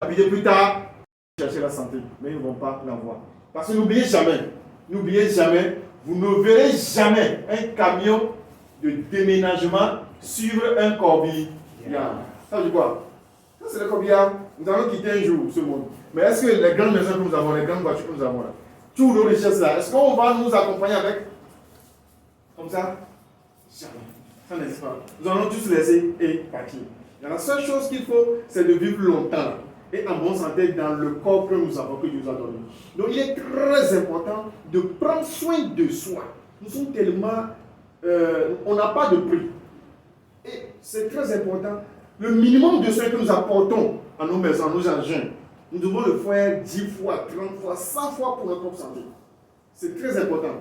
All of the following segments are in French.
plus tard, chercher la santé, mais ils ne vont pas l'avoir. Parce que n'oubliez jamais, vous ne verrez jamais un camion de déménagement suivre un corbillard. Ça veut dire quoi? Ça c'est le corbillard. Nous allons quitter un jour ce monde. Mais est-ce que les grandes maisons que nous avons, les grandes voitures que nous avons là, toutes nos richesses là, est-ce qu'on va nous accompagner avec comme ça? Jamais. Ça n'existe pas. Nous allons tous laisser et partir. La seule chose qu'il faut, c'est de vivre longtemps et en bonne santé dans le corps que nous avons, que Dieu nous a donné. Donc il est très important de prendre soin de soi. Nous sommes tellement... on n'a pas de prix. Et c'est très important. Le minimum de soins que nous apportons à nos maisons, à nos engins, nous devons le faire 10 fois, 30 fois, 100 fois pour notre propre santé. C'est très important.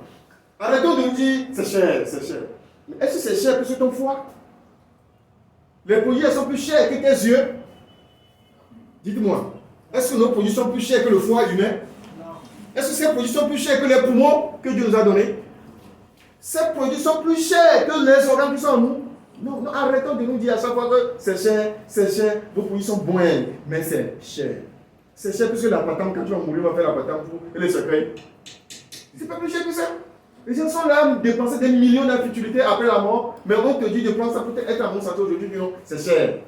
Arrêtons de nous dire, c'est cher, c'est cher. Mais est-ce que c'est cher plus que ton foie? Les produits sont plus chers que tes yeux? Dites-moi, est-ce que nos produits sont plus chers que le foie humain? Non. Est-ce que ces produits sont plus chers que les poumons que Dieu nous a donnés? Ces produits sont plus chers que les organes qui sont en nous? Non, non, arrêtons de nous dire à chaque fois que c'est cher, vos produits sont bons, mais c'est cher. C'est cher puisque la patente, quand tu vas mourir, on va faire la patente pour les secrets. C'est pas plus cher que ça. Les gens sont là à dépenser des millions d'infutilités après la mort, mais on te dit de prendre ça pour être à bon santé aujourd'hui, non, c'est cher.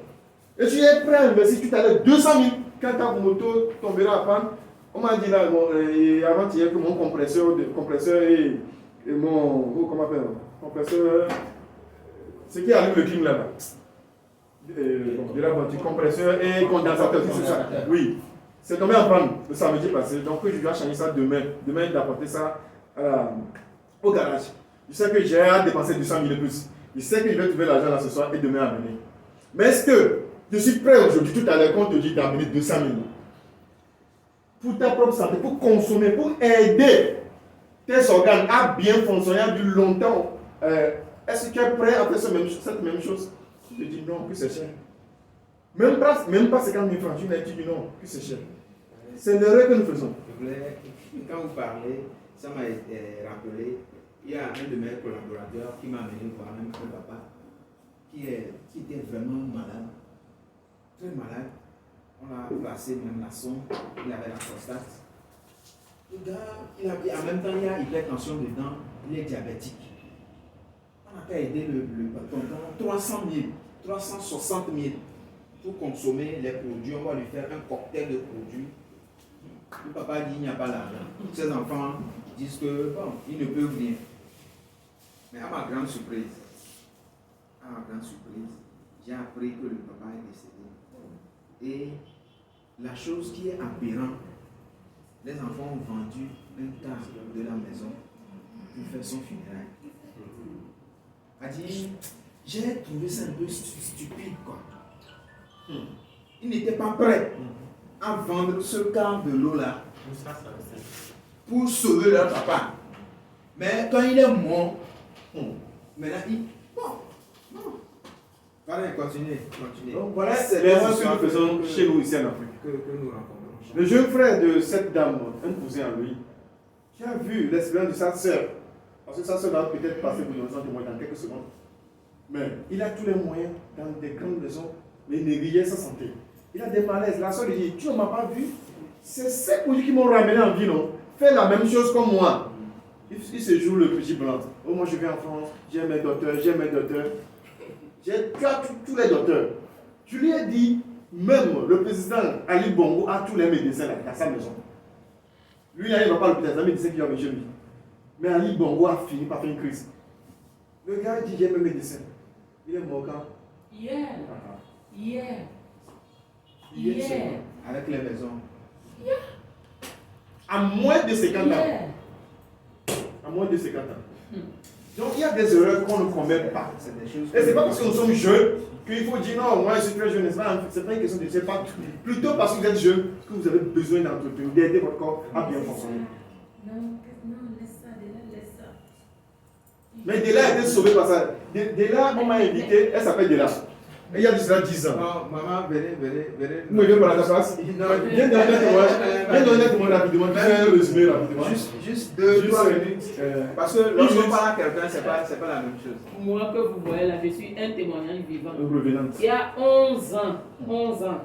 Et tu es prêt à investir tout à l'heure 200 000 quand ta moto tombera à panne. On m'a dit là, avant-hier, que mon compresseur et mon, comment on appelle, compresseur, ce qui allume le clim là-bas. De la voiture, compresseur et condensateur, c'est ça. Oui, c'est tombé en panne le samedi passé, donc je dois changer ça demain. Demain, d'apporter ça au garage. Je sais que j'ai à dépenser 200 000 de plus. Je sais que je vais trouver l'argent là ce soir et demain à venir. Mais est-ce que je suis prêt aujourd'hui, tout à l'heure, quand on te dit d'amener 200 000 pour ta propre santé, pour consommer, pour aider tes organes à bien fonctionner du longtemps? Est-ce que tu es prêt à faire cette même chose? Je dis non, que c'est cher. Même pas 50 000 francs, tu dis non, que c'est cher. C'est l'erreur que nous faisons. Quand vous parlez, ça m'a rappelé, il y a un de mes collaborateurs qui m'a amené voir un papa qui était vraiment malade, très malade. On a placé même la sonde, il avait la prostate. Le gars, en même temps, il a hypertension dedans, il est diabétique. On a qu'à aider le tonton 300 000, 360 000 pour consommer les produits. On va lui faire un cocktail de produits. Le papa dit il n'y a pas l'argent. Ses enfants disent que bon, ils ne peuvent rien. Mais à ma grande surprise, j'ai appris que le papa est décédé. Et la chose qui est aberrante, les enfants ont vendu un quart de la maison pour faire son funérail. A dit, j'ai trouvé ça un peu stupide quoi. Ils n'étaient pas prêts à vendre ce quart de l'eau là pour sauver leur papa. Mais quand il est mort, maintenant il... Bon, non. Allez, continuez. Donc voilà, c'est l'erreur que nous faisons chez nous ici en Afrique. Que nous rencontrons. Le jeune frère de cette dame, un cousin à lui, qui a vu l'expérience de sa sœur, parce que sa sœur va peut-être passer pour une raison de moi dans quelques secondes, mais il a tous les moyens dans des grandes maisons, mais il négligeait sa santé. Il a des malaises. La sœur lui dit, tu ne m'as pas vu? C'est ces produits qui m'ont ramené en vie, non? Fais la même chose comme moi. Il se joue le petit blanc. Oh, moi je viens en France, j'ai mes docteurs. Tu as tous les docteurs. Je lui ai dit, même le président Ali Bongo a tous les médecins là, à sa maison. Lui, il ne va pas le président, les médecins qui ont mis chez lui. Mais Ali Bongo a fini par faire une crise. Le gars dit, j'ai mes médecins. Il est mort quand? Hier. Avec les maisons. À moins de 50 ans. À moins de 50 ans. Donc il y a des erreurs qu'on ne commet pas. Et c'est pas parce que nous sommes jeunes qu'il faut dire non, moi je suis très jeune. C'est pas une question de c'est pas plutôt parce que vous êtes jeune que vous avez besoin d'entretenir, d'aider votre corps à bien fonctionner. Non, laisse ça. Mais Dela a été sauvée par ça. Dela, on m'a invité, elle s'appelle Dela. Et il y a déjà 10 ans. Non, maman, venez. Moi, je vais par la place. Viens donner un témoin rapidement. Viens résumé rapidement. Juste 2-3 minutes. Parce que lorsqu'on parle à quelqu'un, c'est pas la même chose. Moi que vous voyez là, je suis un témoignage vivant. Revenante. Il y a 11 ans,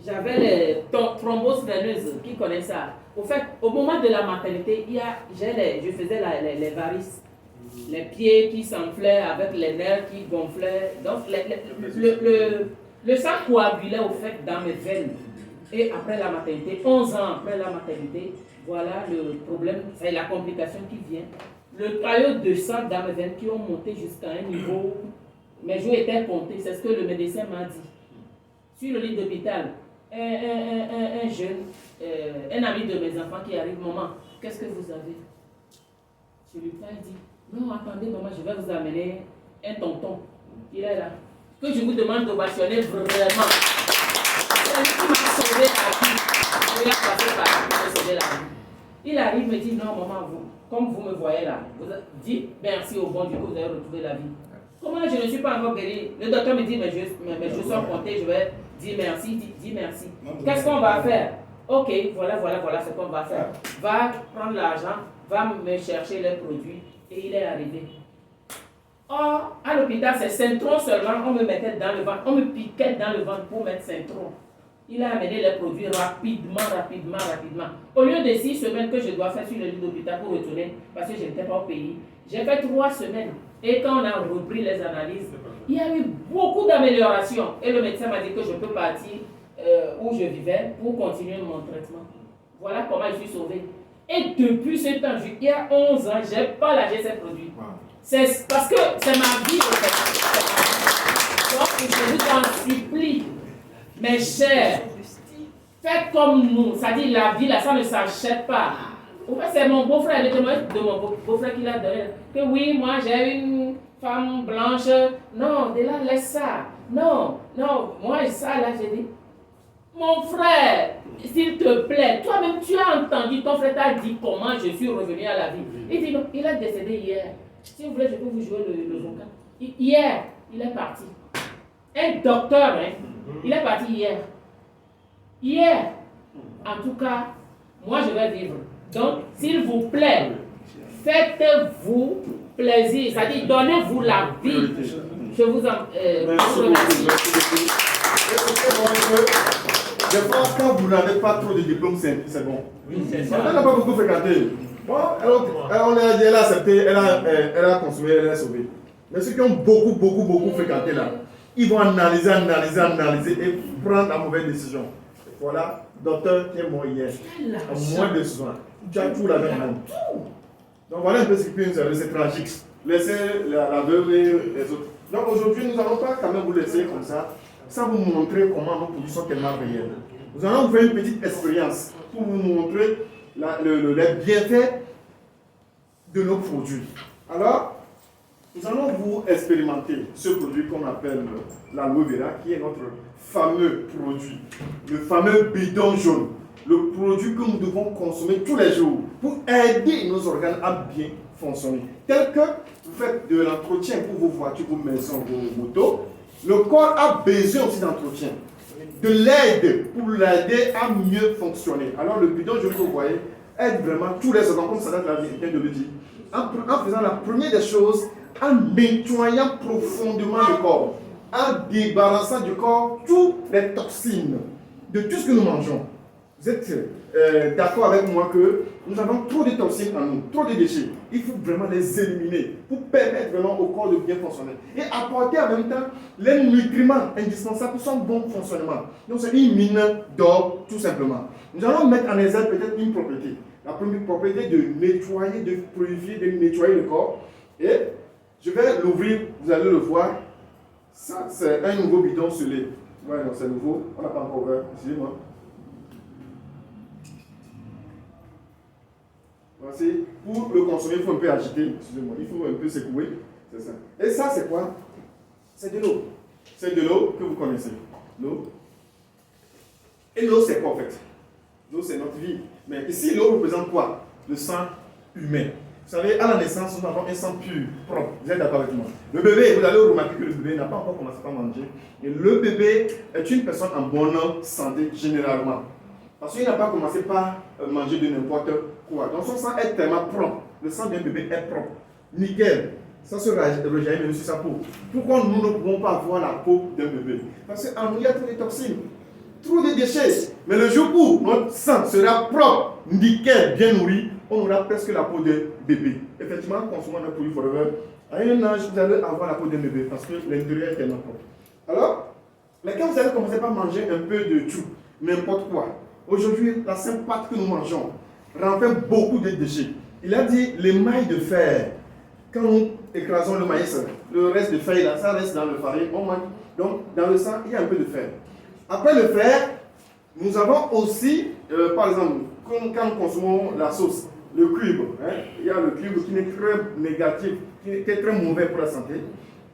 j'avais les thromboses veineuses, qui connaissent ça. Au fait, au moment de la maternité, je faisais les varices. Les pieds qui s'enflaient avec les nerfs qui gonflaient. Donc, le sang coagulait au fait dans mes veines. Et après la maternité, 11 ans après la maternité, voilà le problème, c'est la complication qui vient. Le caillot de sang dans mes veines qui ont monté jusqu'à un niveau, mes jours étaient comptés, c'est ce que le médecin m'a dit. Sur le lit d'hôpital, un jeune, un ami de mes enfants qui arrive, maman, qu'est-ce que vous avez? Je lui ai dit, non, attendez, maman, je vais vous amener un tonton. Il est là. Que je vous demande d'ovationner vraiment. C'est lui qui m'a sauvé la vie. Il a passé par là pour me sauver la vie. Il arrive, me dit, non, maman, comme vous me voyez là, vous dites merci au bon Dieu que vous avez retrouvé la vie. Comment je ne suis pas encore guéri? Le docteur me dit, mais je suis compté, je vais dire merci, dis merci. Qu'est-ce qu'on va faire? Ok, voilà ce qu'on va faire. Va prendre l'argent, va me chercher les produits et il est arrivé. Or, à l'hôpital, c'est Centron seulement, on me mettait dans le ventre, on me piquait dans le ventre pour mettre Centron. Il a amené les produits rapidement. Au lieu de 6 semaines que je dois faire sur le lit d'hôpital pour retourner, parce que je n'étais pas au pays, j'ai fait 3 semaines. Et quand on a repris les analyses, il y a eu beaucoup d'améliorations. Et le médecin m'a dit que je peux partir où je vivais pour continuer mon traitement. Voilà comment je suis sauvé. Et depuis ce temps, il y a 11 ans, je n'ai pas lâché ces produits. C'est parce que c'est ma vie. Donc, je vous en supplie, mes chers, faites comme nous. Ça dit la vie, là, ça ne s'achète pas. Au fait, c'est mon beau-frère, le témoignage de mon beau-frère qui l'a donné. Que oui, moi j'ai une femme blanche. Non, de là, laisse ça. Non, moi ça, là, j'ai dit, mon frère, s'il te plaît, toi-même, tu as entendu, ton frère t'a dit comment je suis revenu à la vie. Il dit non, il est décédé hier. Si vous voulez, je peux vous jouer le vocal. Hier, il est parti. Un docteur, hein, il est parti hier. Hier, en tout cas, moi je vais vivre. Donc, s'il vous plaît, faites-vous plaisir. C'est-à-dire, donnez-vous la vie. Je vous en remercie. Des fois, quand vous n'avez pas trop de diplômes, c'est bon. Oui, c'est ça. Elle n'a pas beaucoup fréquenté. Bon, elle a accepté, elle a consommé, elle a sauvé. Mais ceux qui ont beaucoup fréquenté là, ils vont analyser et prendre la mauvaise décision. Voilà, docteur qui est mort hier, en moins de soins. Tu as tout là-dedans. Donc voilà un peu ce qui peut nous arriver, c'est tragique. Laissez la veuve et les autres. Donc aujourd'hui, nous n'allons pas quand même vous laisser comme ça, sans vous montrer comment nos produits sont tellement réels. Nous allons vous faire une petite expérience pour vous montrer les bienfaits de nos produits. Alors, nous allons vous expérimenter ce produit qu'on appelle l'aloe vera, qui est notre fameux produit, le fameux bidon jaune, le produit que nous devons consommer tous les jours pour aider nos organes à bien fonctionner. Tel que vous faites de l'entretien pour vos voitures, vos maisons, vos motos, le corps a besoin aussi d'entretien, de l'aide pour l'aider à mieux fonctionner. Alors le bidon jaune que vous voyez aide vraiment tous les organes, comme ça vient de le dire, en faisant la première des choses, en nettoyant profondément le corps, en débarrassant du corps toutes les toxines de tout ce que nous mangeons. Vous êtes d'accord avec moi que nous avons trop de toxines en nous, trop de déchets. Il faut vraiment les éliminer pour permettre vraiment au corps de bien fonctionner et apporter en même temps les nutriments indispensables pour son bon fonctionnement. Donc c'est une mine d'or tout simplement. Nous allons mettre en exergue peut-être une propriété. La première propriété de nettoyer, de purifier, de nettoyer le corps. Et je vais l'ouvrir, vous allez le voir. Ça, c'est un nouveau bidon scellé. Ouais, non, c'est nouveau. On n'a pas encore ouvert. Excusez-moi. Voici. Pour le consommer, il faut un peu agiter. Excusez-moi. Il faut un peu secouer. C'est ça. Et ça, c'est quoi? C'est de l'eau. C'est de l'eau que vous connaissez. L'eau. Et l'eau, c'est quoi en fait? L'eau, c'est notre vie. Mais ici, l'eau représente quoi? Le sang humain. Vous savez, à la naissance, nous avons un sang pur, propre. Vous êtes d'accord avec moi? Le bébé, vous allez remarquer que le bébé n'a pas encore commencé à manger. Et le bébé est une personne en bonne santé généralement. Parce qu'il n'a pas commencé par manger de n'importe quoi. Donc son sang est tellement propre. Le sang d'un bébé est propre. Nickel. ça se rejaillit même sur sa peau. Pourquoi nous ne pouvons pas avoir la peau d'un bébé? Parce qu'en nous, il y a trop de toxines, trop de déchets. Mais le jour où notre sang sera propre, nickel, bien nourri, on aura presque la peau d'un bébé. Effectivement, en consommant notre produit Forever, à un âge, vous allez avoir la peau d'un bébé parce que l'intérieur est tellement propre. Alors, mais quand vous allez commencer par manger un peu de tout, n'importe quoi, aujourd'hui, la simple pâte que nous mangeons renferme beaucoup de déchets. Il a dit l'émail de fer. Quand nous écrasons le maïs, le reste de feuilles là, ça reste dans le farine, on mange. Donc, dans le sang, il y a un peu de fer. Après le fer, nous avons aussi, par exemple, quand nous consommons la sauce, le cuivre, il y a le cuivre qui est très négatif, qui est très mauvais pour la santé.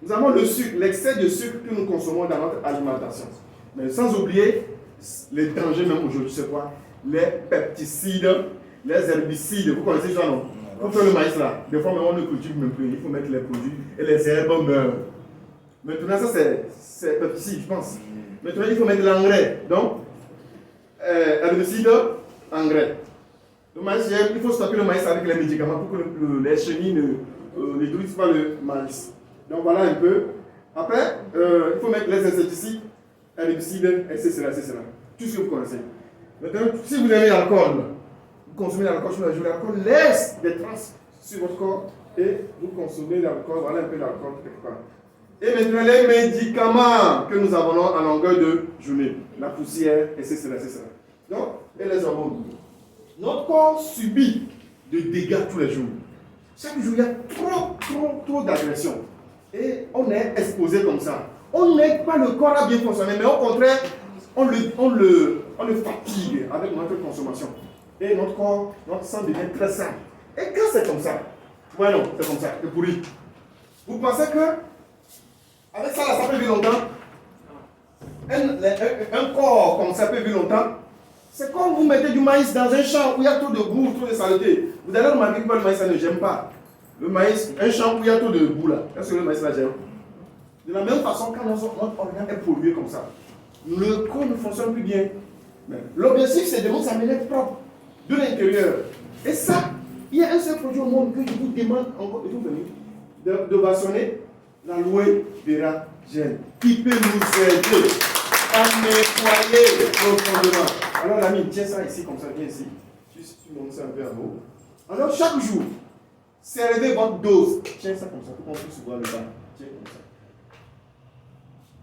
Nous avons le sucre, l'excès de sucre que nous consommons dans notre alimentation. Mais sans oublier les dangers même aujourd'hui, c'est quoi? Les pesticides, les herbicides. Vous connaissez ça, non? Pour faire le maïs là, des fois on ne cultive même plus, il faut mettre les produits et les herbes meurent. Maintenant ça c'est pesticide, je pense. Maintenant il faut mettre l'engrais. Donc, herbicide, engrais. Le maïs, il faut stopper le maïs avec les médicaments pour que les chenilles ne détruisent pas le maïs. Donc voilà un peu. Après, il faut mettre les insecticides, herbicides, etc. Tout ce que vous connaissez. Maintenant, si vous aimez l'alcool, vous consommez l'alcool sur la journée, l'alcool laisse des traces sur votre corps et vous consommez l'alcool, voilà un peu d'alcool quelque part. Et maintenant, les médicaments que nous avons en longueur de journée, la poussière, etc. Donc, et les hormones. Notre corps subit de dégâts tous les jours. Chaque jour, il y a trop d'agressions. Et on est exposé comme ça. On n'aide pas le corps à bien fonctionner, mais au contraire, on le fatigue avec notre consommation. Et notre corps, notre sang devient très sale. Et quand c'est comme ça, ouais non, c'est comme ça, c'est pourri. Vous pensez que, avec ça, ça peut vivre longtemps? Un corps comme ça peut vivre longtemps? C'est comme vous mettez du maïs dans un champ où il y a trop de boue, trop de saleté. Vous allez remarquer que le maïs, ça ne gêne pas. Le maïs, un champ où il y a trop de boue là, est-ce que le maïs la gêne? De la même façon, quand notre organe est pollué comme ça, le corps ne fonctionne plus bien. L'objectif, c'est de vous amener propre de l'intérieur. Et ça, il y a un seul produit au monde que je vous demande encore de vassonner, l'aloe vera gel, qui peut nous aider à nettoyer profondément. Alors l'ami, tiens ça ici comme ça, viens ici. Tu montes ça un peu à haut. Alors chaque jour, servez votre dose. Tiens ça comme ça, pour qu'on puisse voir le bas. Tiens comme ça.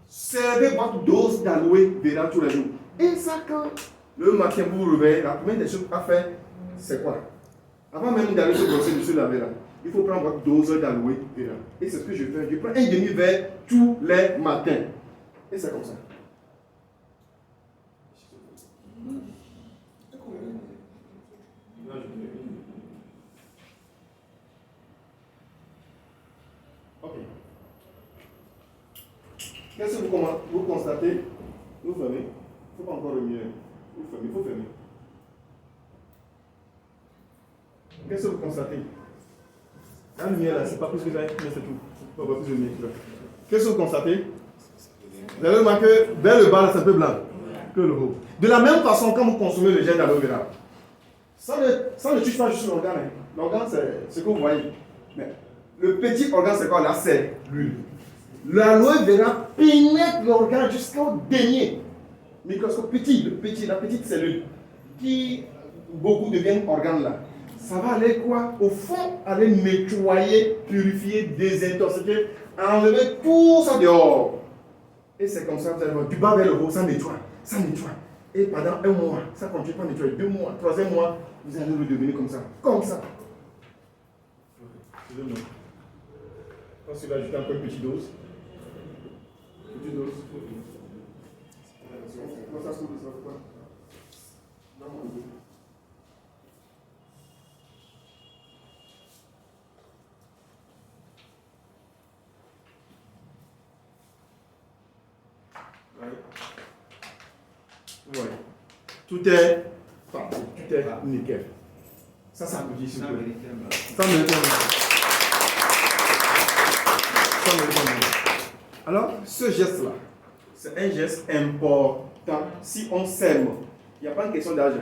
Servez votre dose d'aloe vera tous les jours. Et ça, quand le matin vous vous réveillez, la première des choses à faire, c'est quoi? Avant même d'aller se brosser dessus la vera, il faut prendre votre dose d'aloe vera. Et c'est ce que je fais. Je prends un demi-verre tous les matins. Et c'est comme ça. Ok. Qu'est-ce que vous constatez? Vous fermez. Il ne faut pas encore remuer. Vous fermez, il faut fermer. Qu'est-ce que vous constatez? La lumière là, c'est pas plus que ça, mais c'est tout. Pas plus de lumière. Qu'est-ce que vous constatez? Vous avez remarqué, vers le bas là, c'est un peu blanc que le haut. De la même façon, quand vous consommez le gel d'aloe vera, ça ne touche pas juste l'organe. Hein. L'organe, c'est ce que vous voyez. Mais le petit organe, c'est quoi là? C'est l'huile. L'aloe vera pénètre l'organe jusqu'au dernier microscope la petite cellule qui beaucoup deviennent organes là. Ça va aller quoi? Au fond, aller nettoyer, purifier, désintoxiquer, enlever tout ça dehors. Et c'est comme ça, vous allez voir, du bas vers le haut, ça nettoie. Et pendant un mois, ça continue pas à nettoyer. 2 mois, 3e mois, vous allez le devenir comme ça. Comme ça. Excusez-moi. Je pense qu'il va ajouter encore une petite dose. Petite dose. Comment ça se trouve ça? Non, non. Ouais. Tout est parfait, tout est nickel. Ça aboutit s'il vous plaît. Ça mérite un. Alors, ce geste-là, c'est un geste important. Si on s'aime, il n'y a pas une question d'argent.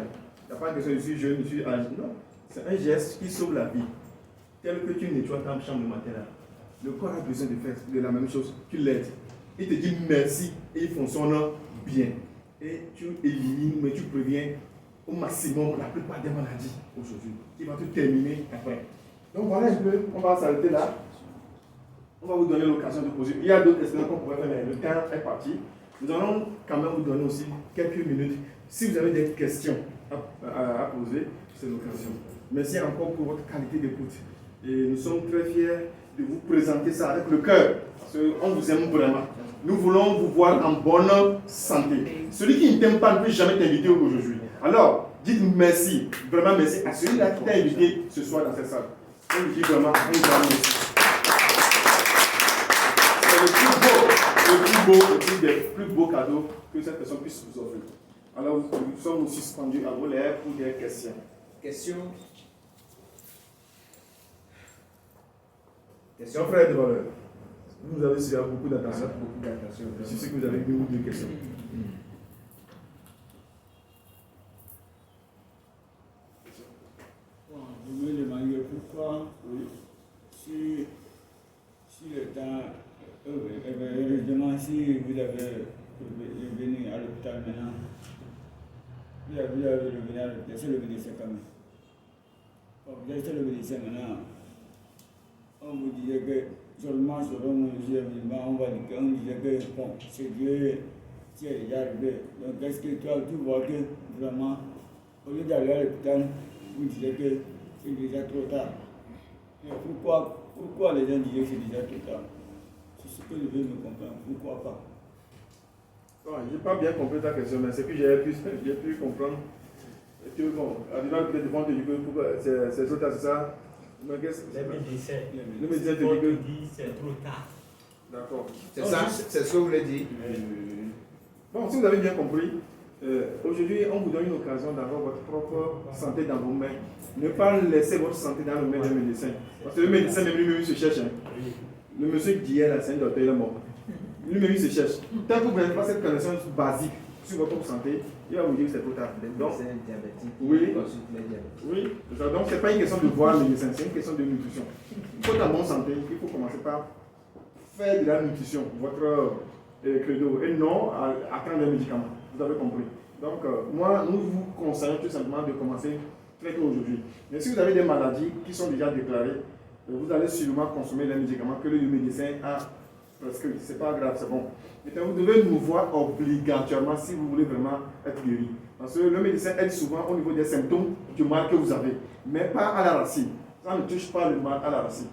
Il n'y a pas une question de je suis jeune, je suis âgé. Non. C'est un geste qui sauve la vie. Tel que tu nettoies ta chambre le matin là. Le corps a besoin de faire de la même chose. Tu l'aides. Il te dit merci et il fonctionne bien. Et tu élimines, mais tu préviens au maximum la plupart des maladies aujourd'hui qui vont te terminer après. Donc voilà un peu, on va s'arrêter là. On va vous donner l'occasion de poser. Il y a d'autres questions qu'on pourrait faire, mais le temps est parti. Nous allons quand même vous donner aussi quelques minutes. Si vous avez des questions à poser, c'est l'occasion. Merci encore pour votre qualité d'écoute. Et nous sommes très fiers de vous présenter ça avec le cœur. Parce qu'on vous aime vraiment. Nous voulons vous voir en bonne santé. Celui qui ne t'aime pas ne peut jamais t'inviter aujourd'hui. Alors, dites merci, vraiment merci à celui-là qui t'a invité ce soir dans cette salle. On vous dit vraiment un grand merci. C'est le plus beau cadeau que cette personne puisse vous offrir. Alors, nous sommes aussi suspendus à vos lèvres pour des questions. Question. Question, frère de valeur. Vous avez suivi beaucoup d'attention. Beaucoup d'attention. Je sais que vous avez une ou deux questions. Je me demandais pourquoi, si le temps, heureusement, si vous avez revenu à l'hôpital maintenant, vous avez revenu à l'hôpital, c'est le médecin quand même. Vous avez fait le médecin maintenant, on vous disait que seulement selon mon musulman, on disait que bon, c'est Dieu qui est déjà arrivé. Donc est-ce que toi, tu vois que vraiment, au lieu d'aller à l'hôpital, vous disiez que c'est déjà trop tard. Et pourquoi les gens disaient que c'est déjà trop tard? C'est ce que je veux me comprendre. Pourquoi pas? Je n'ai pas bien compris ta question, mais ce que j'ai pu comprendre, c'est que bon, Adival peut-être devant te dire que c'est trop tard, c'est ça? Mais le médecin te dit que c'est trop tard. D'accord. C'est ça, c'est ce que vous voulez dire. Bon, si vous avez bien compris, aujourd'hui, on vous donne une occasion d'avoir votre propre santé dans vos mains. Ne pas laisser votre santé dans les mains d'un médecin. Parce que le médecin, même lui-même, il se cherche. Le monsieur d'hier, c'est un docteur, il est mort. Lui-même, il se cherche. Tant que vous n'avez pas cette connaissance basique sur votre santé, il va vous dire que c'est trop tard. Donc, C'est un diabétique. oui. Consulte les diabétiques. Oui, donc ce n'est pas une question de voir le médecin, c'est une question de nutrition. Il faut être en bonne santé, il faut commencer par faire de la nutrition, votre credo, et non à prendre des médicaments. Vous avez compris. Donc, moi, nous vous conseillons tout simplement de commencer très tôt aujourd'hui. Mais si vous avez des maladies qui sont déjà déclarées, vous allez sûrement consommer les médicaments que le médecin a prescrits. Ce n'est pas grave, c'est bon. Maintenant, vous devez nous voir obligatoirement si vous voulez vraiment être guéri. Parce que le médecin aide souvent au niveau des symptômes du mal que vous avez, mais pas à la racine. Ça ne touche pas le mal à la racine.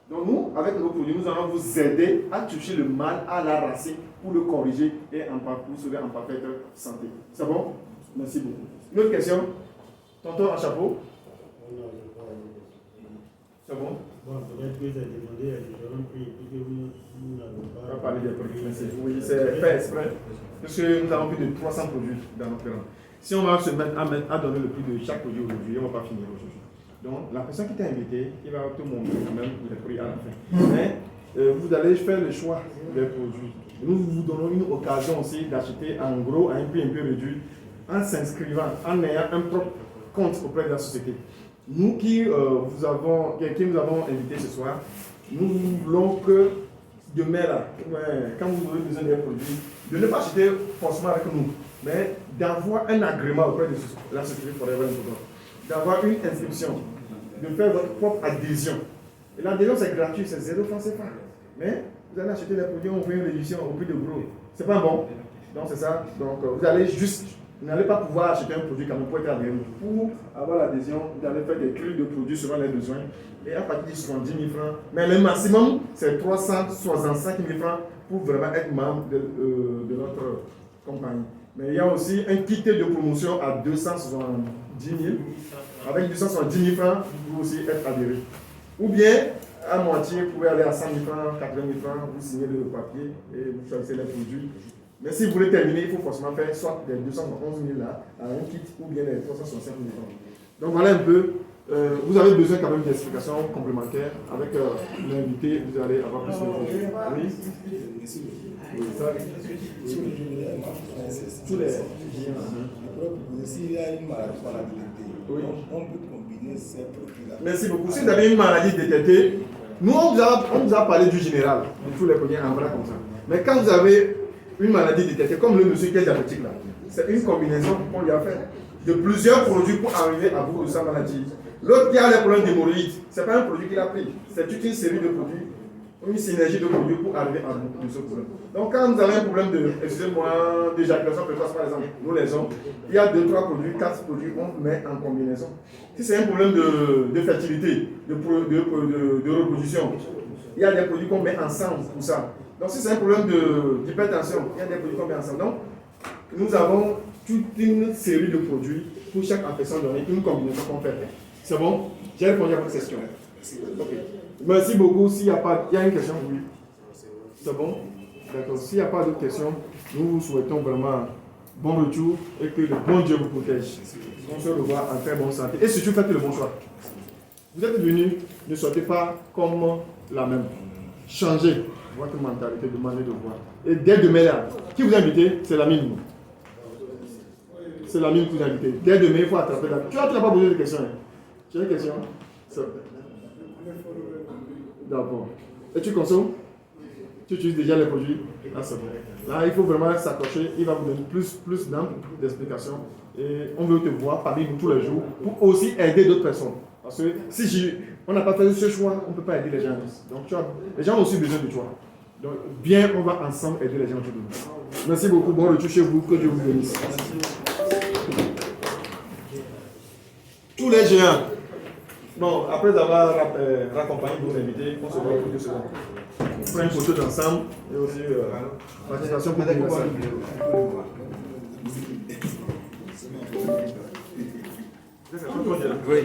Donc nous, avec nos produits, nous allons vous aider à toucher le mal à la racine pour le corriger et vous serez en parfaite santé. C'est bon? Merci beaucoup. Une autre question? Tonton en chapeau? C'est bon? Bon, peut-être que j'ai demandé à différents prix et que nous n'avons pas. On va parler des produits. Oui, c'est fait exprès. Parce que nous avons plus de 300 produits dans notre rang. Si on va se mettre à donner le prix de chaque produit aujourd'hui, on ne va pas finir aujourd'hui. Donc, la personne qui t'a invité, il va te montrer quand même les prix à la fin. Mais vous allez faire le choix des produits. Nous vous donnons une occasion aussi d'acheter en gros à un prix un peu réduit en s'inscrivant, en ayant un propre compte auprès de la société. Nous qui nous avons invité ce soir, nous voulons que demain, là, quand vous aurez besoin d'un produit, de ne pas acheter forcément avec nous, mais d'avoir un agrément auprès de la société Forever Improvement, d'avoir une inscription, de faire votre propre adhésion. Et l'adhésion, c'est gratuit, c'est 0 francs CFA. Mais vous allez acheter des produits, on fait une réduction au prix de gros. C'est pas bon. Donc c'est ça. Donc vous allez juste, vous n'allez pas pouvoir acheter un produit quand même pour être adhérent. Pour avoir l'adhésion, vous allez faire des cris de produits selon les besoins. Et à partir de 70 000 francs, mais le maximum, c'est 365 000 francs pour vraiment être membre de notre compagnie. Mais il y a aussi un kit de promotion à 270 000. Avec 270 000 francs, vous pouvez aussi être adhéré. Ou bien, à moitié, vous pouvez aller à 100 000 francs, 80 000 francs, vous signez le papier et vous choisissez les produits. Mais si vous voulez terminer, il faut forcément faire soit les 211 000 là, à un kit, ou bien les 365 000 francs. Donc voilà un peu. Vous avez besoin quand même d'explications complémentaires. Avec l'invité, vous allez avoir plus de choses. Oui. Tous les. S'il y a une maladie, oui. on peut combiner ces produits-là. Merci beaucoup. Si vous avez une maladie détectée, Nous, on vous a parlé du général, de tous les produits en vrai comme ça. Mais quand vous avez une maladie détectée, comme le monsieur qui est diabétique là, c'est une combinaison qu'on lui a fait de plusieurs produits pour arriver à bout de sa maladie. L'autre qui a les problèmes d'hémorroïdes, ce n'est pas un produit qu'il a pris, c'est toute une série de produits, une synergie de produits pour arriver à bout de ce problème. Donc quand vous avez un problème d'éjaculation précoce par exemple, nous les hommes, il y a 2, 3 produits, 4 produits qu'on met en combinaison. Si c'est un problème de fertilité, de reproduction, il y a des produits qu'on met ensemble pour ça. Donc si c'est un problème d'hypertension, il y a des produits qu'on met ensemble. Donc nous avons toute une série de produits pour chaque affection donnée, une combinaison qu'on fait. C'est bon? J'ai répondu à votre question. Okay. Merci beaucoup. S'il y a une question, oui. C'est bon? D'accord. S'il n'y a pas d'autres questions, nous vous souhaitons vraiment bon retour et que le bon Dieu vous protège. On se revoit en très bonne santé. Et surtout, faites le bon choix. Vous êtes venus, ne soyez pas comme la même. Changez votre mentalité, demandez de voir. Et dès demain, là, qui vous a invité? C'est la mine. C'est la mine qui vous a invité. Dès demain, il faut attraper la. Tu n'as pas posé de questions. Tu as des questions? D'accord. Et tu consommes? Tu utilises déjà les produits? Là, c'est bon. Là, il faut vraiment s'accrocher. Il va vous donner plus d'explications. Et on veut te voir parmi nous tous les jours pour aussi aider d'autres personnes. Parce que si on n'a pas fait ce choix, on ne peut pas aider les gens. Donc, les gens ont aussi besoin de toi. Donc, bien, on va ensemble aider les gens autour de nous. Merci beaucoup. Bon retour chez vous. Que Dieu vous bénisse. Tous les géants. Bon, après avoir raccompagné vos invités, on se voit pour 2 secondes. On prend une photo d'ensemble et aussi participation pour les personnes. Oui.